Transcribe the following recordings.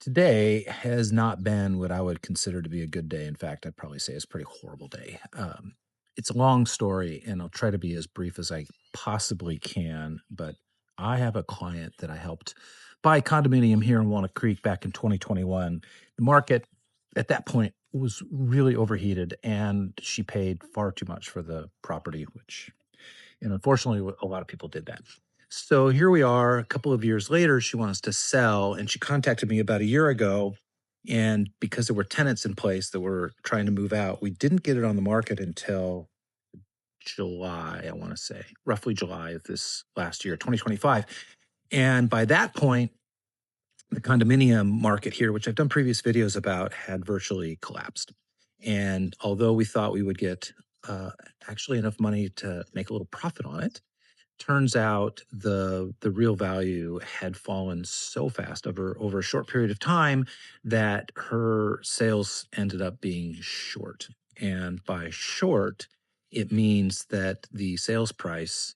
Today has not been what I would consider to be a good day. In fact, I'd probably say it's a pretty horrible day. It's a long story, and I'll try to be as brief as I possibly can. But I have a client that I helped buy a condominium here in Walnut Creek back in 2021. The market at that point was really overheated, and she paid far too much for the property, which, and unfortunately, a lot of people did that. So here we are, a couple of years later, she wants to sell, and she contacted me about a year ago. And because there were tenants in place that were trying to move out, we didn't get it on the market until July, I want to say, roughly July of this last year, 2025. And by that point, the condominium market here, which I've done previous videos about, had virtually collapsed. And although we thought we would get uh, actually enough money to make a little profit on it, turns out the real value had fallen so fast over a short period of time that her sales ended up being short. And by short, it means that the sales price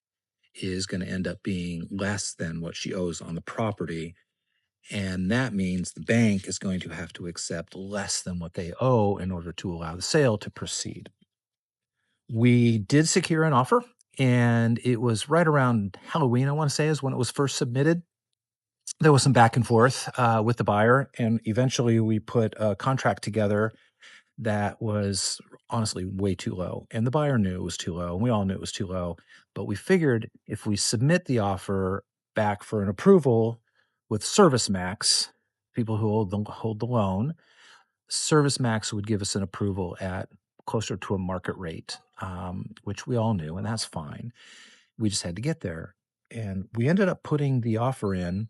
is going to end up being less than what she owes on the property. And that means the bank is going to have to accept less than what they owe in order to allow the sale to proceed. We did secure an offer, and it was right around Halloween, I want to say, is when it was first submitted. There was some back and forth with the buyer, and eventually we put a contract together that was honestly way too low. And the buyer knew it was too low, and we all knew it was too low. But we figured if we submit the offer back for an approval with Service Max, people who hold the loan, Service Max would give us an approval at closer to a market rate, which we all knew, and that's fine. We just had to get there. And we ended up putting the offer in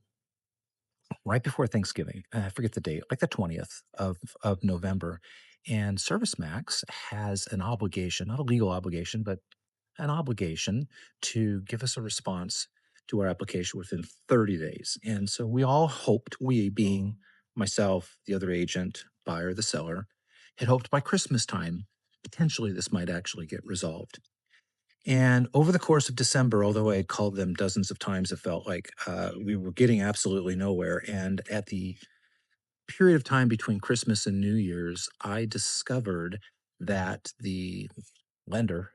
right before Thanksgiving. I forget the date, like the 20th of November. And Service Max has an obligation, not a legal obligation, but an obligation to give us a response to our application within 30 days. And so we all hoped, we being myself, the other agent, buyer, the seller, had hoped by Christmas time, potentially this might actually get resolved. And over the course of December, although I had called them dozens of times, it felt like we were getting absolutely nowhere. And at the period of time between Christmas and New Year's, I discovered that the lender,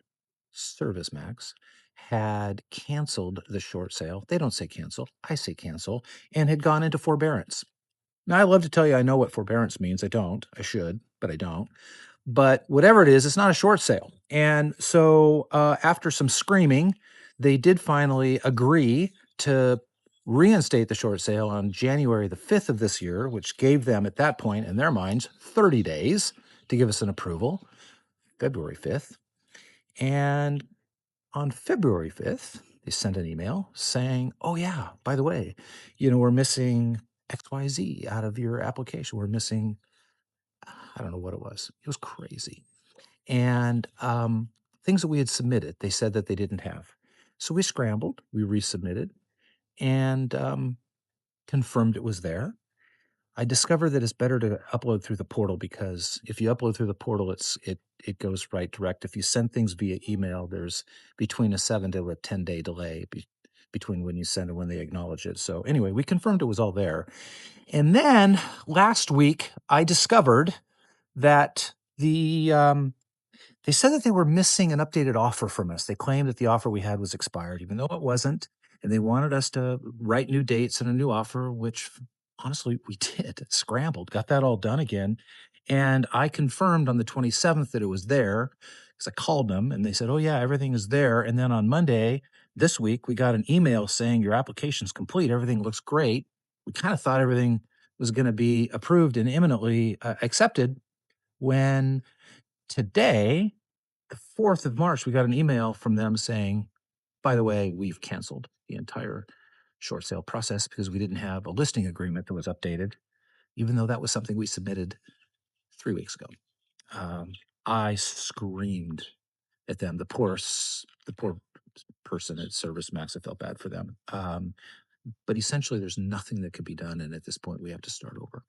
Service Max, had canceled the short sale. They don't say cancel, I say cancel, and had gone into forbearance. Now, I love to tell you I know what forbearance means. I don't. I should, but I don't. But whatever it is, it's not a short sale. And so, after some screaming, they did finally agree to reinstate the short sale on January the 5th of this year, which gave them, at that point, in their minds, 30 days to give us an approval, February 5th. And on February 5th, they sent an email saying, oh, yeah, by the way, we're missing XYZ out of your application. We're missing, I don't know what it was. It was crazy. And things that we had submitted, they said that they didn't have. So we scrambled, we resubmitted, and confirmed it was there. I discovered that it's better to upload through the portal because if you upload through the portal, it goes right direct. If you send things via email, there's between a 7 to a 10-day delay between when you send and when they acknowledge it. So anyway, we confirmed it was all there. And then last week, I discovered that they said that they were missing an updated offer from us. They claimed that the offer we had was expired, even though it wasn't. And they wanted us to write new dates and a new offer, which honestly we did. Scrambled, got that all done again. And I confirmed on the 27th that it was there because I called them and they said, oh, yeah, everything is there. And then on Monday this week, we got an email saying your application's complete. Everything looks great. We kind of thought everything was going to be approved and imminently accepted when today, the 4th of March, we got an email from them saying, by the way, we've canceled the entire short sale process because we didn't have a listing agreement that was updated, even though that was something we submitted 3 weeks ago. Um, I screamed at them. The poor person at Service Max, I felt bad for them. But essentially, there's nothing that could be done. And at this point, we have to start over.